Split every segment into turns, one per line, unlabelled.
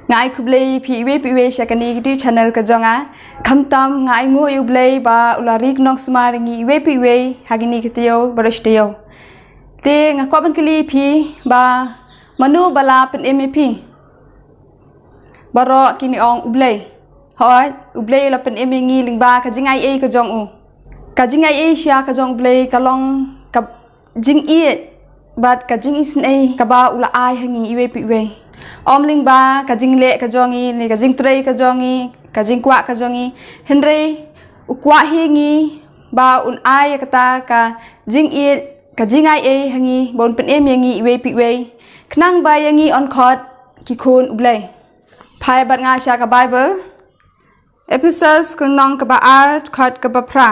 Ngai kublei piwe shakani YouTube channel ka jonga khamtam ngai ngo ublei ba ularik nong smaringi iwe piwe hagini kitio barashtiyo te ngakwaban kili pi ba manu bala pen MP baro kini ong ublei hoi ublei la pen emengi lingba ka jingai e ka jong u ka jingai e sha ka jong ublei kalong ka jing e bat ka jing isn e ka ba ula ai hangi iwe piwe om ling ba ka jing le ka jongi ni ka jing trei ka jongi ka jing kwa ka jongi henre ukwa hingi ba un ai kata ka jing e ka jing ai e hangi bon pen em yangi iwe piwe knang ba yangi on khot ki khun ublei phai bat nga sha ka bible episodes kun nong ka ba art khot ka ba pra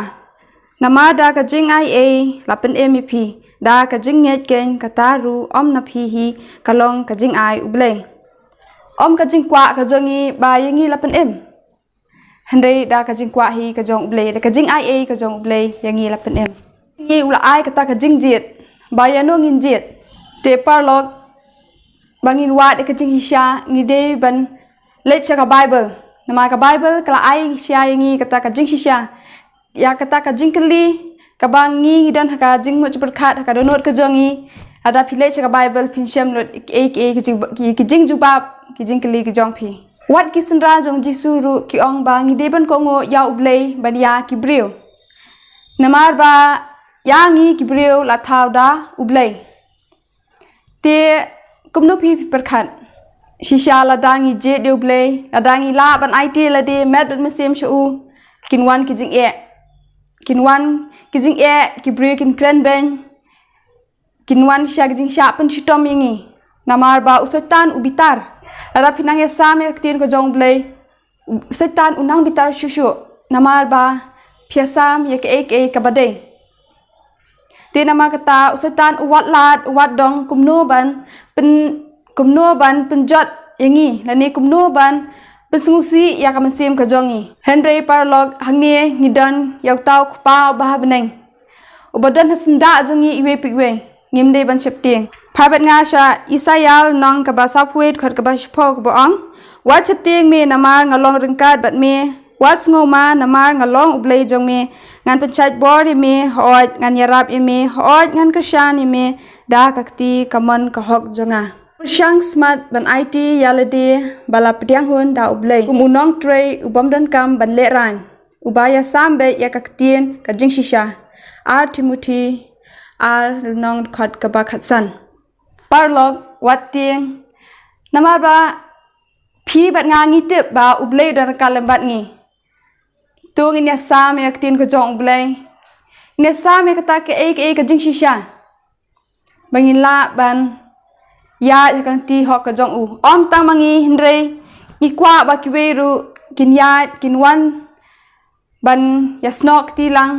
namada ka jing ai e lapen mep da ka jing nget ken ka taru om na phi hi kalong ka jing ai ublei om ka jing kwa ka jongi ba yangi lapen em henre da ka jing kwa hi ka jong ublei da ka jing ai e ka jong ublei yangi lapen em ngi ula ai ka ta ka jing jiet ba yano ngin jiet te parlok bangin wat ka jing hisha ngi de ban le cha ka bible nama ka bible kala ai sha yangi ka ta ka jing hisha ya ka ta ka jing kli ka bangi dan ka jing mo chper khat ka donot ka jongi ada phile cha ka bible phinsem lot e ki jing jubab ki jing kli ki jong phi wat ki senra jong jisu ru ki ong bangi de ban ko ngo ya ublei ban ya ki brio namar ba yangi ki brio la thau da ublei te kumno phi per khat shisha la dangi je de ublei la dangi la ban it la de met ban mesem shu kin wan ki jing e kin wan ki jing e ki brio kin kren ben kin wan sha ki jing sha pen chitom yangi namar ba usotan ubitar ada pinang ya same tin ko jong blei usotan unang bitar shushu namar ba phiasam ya ke ek ka bade te namar kata usotan uwat lat uwat dong kumno ban penjot yangi lani kumno ban pensungusi ya ka mesim ka jongi henry parlog hangni ngidan yaw taw khpa ba beneng ubadan hasenda jongi iwe piwe ngimde ban chepting phabat nga sha isayal nong ka ba sapwet khot ka ba shphok bo ong wa chepting me namar ngalong ringkat bat me was ngoma namar ngalong ublei jong me ngan panchat board me hoj ngan yarap me hoj ngan krishan me da kakti kaman ka hok jonga shang smart ban it yalade bala ptiang hun da ublei umunong trei ubam dan kam ban le ran ubaya sambe ya kaktien ka jing shisha ar timothy ar nong khot ka ba khatsan parlog wating namar ba phi bat nga ngi te ba ublei dar kalam bat ngi tung in ya sam ya tin ko jong ublei ne sam ya kata ke e ka jing shisha bangin la ban ya kan ti hok ka jong u om tang mangi hindre ni kwa ba ki weru kin ya kin wan ban ya snok ti lang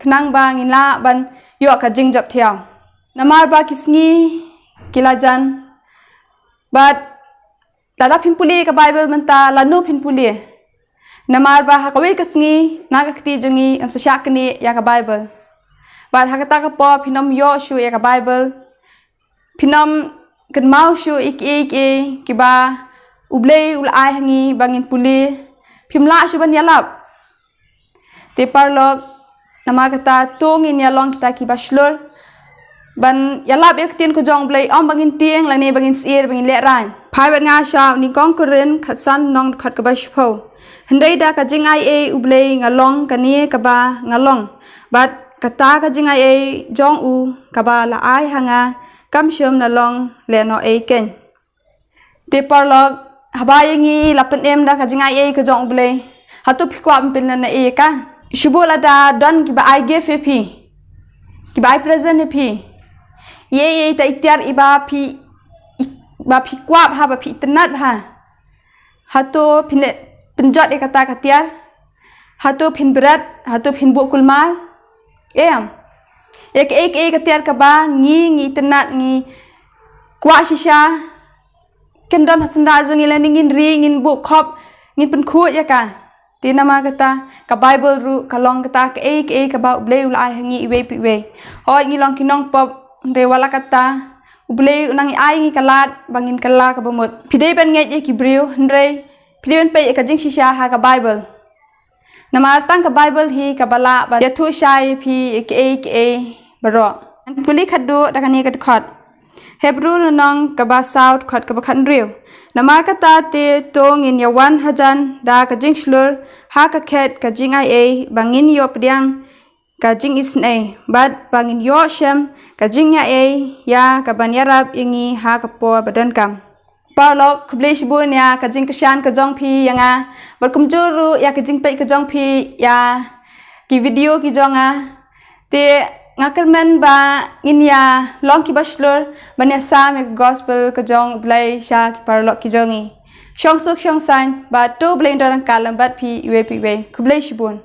knang ba ngin la ban yo ka jing job thiaw namar ba kisngi kilajan but lada phimpuli ka bible manta lanu phimpuli namar ba hakawe kasngi nagakti jungi ang sa shakni ya ka bible but hakata ka po phinom yo shu ya ka bible phinom kan mau shu ik ki ba ublei ul ai hangi bangin puli phimla shu ban yalap te parlog namakata tungin yalong kita ki baslur ban yalap ek tin ko jong blei om bangin tieng la ne bangin sir bangin le ran phai bat nga sha ni kong korin khatsan nong khat ka ba shpho hendai da ka jing ai e ublei ngalong ka ni ka ba ngalong bat kata ka jing ai e jong u ka ba la ai hanga kam shom na long le no e ken te parlog habayangi lapen em da ka jing ai e ka jong ublei hatu phikwa pin na e ka shubula da don ki ba ai give pi ki ba ai present pi ye ta itiar iba pi ba pi kwa ha ba pi tenat ha hatu pinle penjot e kata katiar hatu pin berat hatu pin bu kulmal em ek katiar ka ba ngi tenat ngi kwa shisha kendon hasenda jongi la ngin ri ngin bu khop ngin pen khu ya ka ti nama kata ka bible ru kalong kata ka ba ublei ulai hangi iwe piwe hoi ngi long kinong pop rewala kata ublei unang ai ngi kalat bangin kala ka bamut pidei ban nge ye kibriu hendrei pidei ban pe ka jing shisha ha ka bible nama tang ka bible hi ka bala ba yathu shai phi ke baro puli khadu dakani ka khot hebrew nong ka ba south khot ka ba khan riu nama ka ta te tong in ya 1000 da ka jing slur ha ka khet ka jing ai bangin yo pdiang ka jing isne bad bangin yo shem ka jing ya ka banyarap ingi ha ka po badan kam parlok kublish bun ya ka jing kashan ka jong phi yanga berkumjuru ya ka jing pe ka jong phi ya ki video ki jonga te ngakermen ba ngin ya long ki bachelor banya sa me gospel ka jong blai sha ki parlok ki jongi shong suk shong san ba to blender kalam bat phi we kublish bun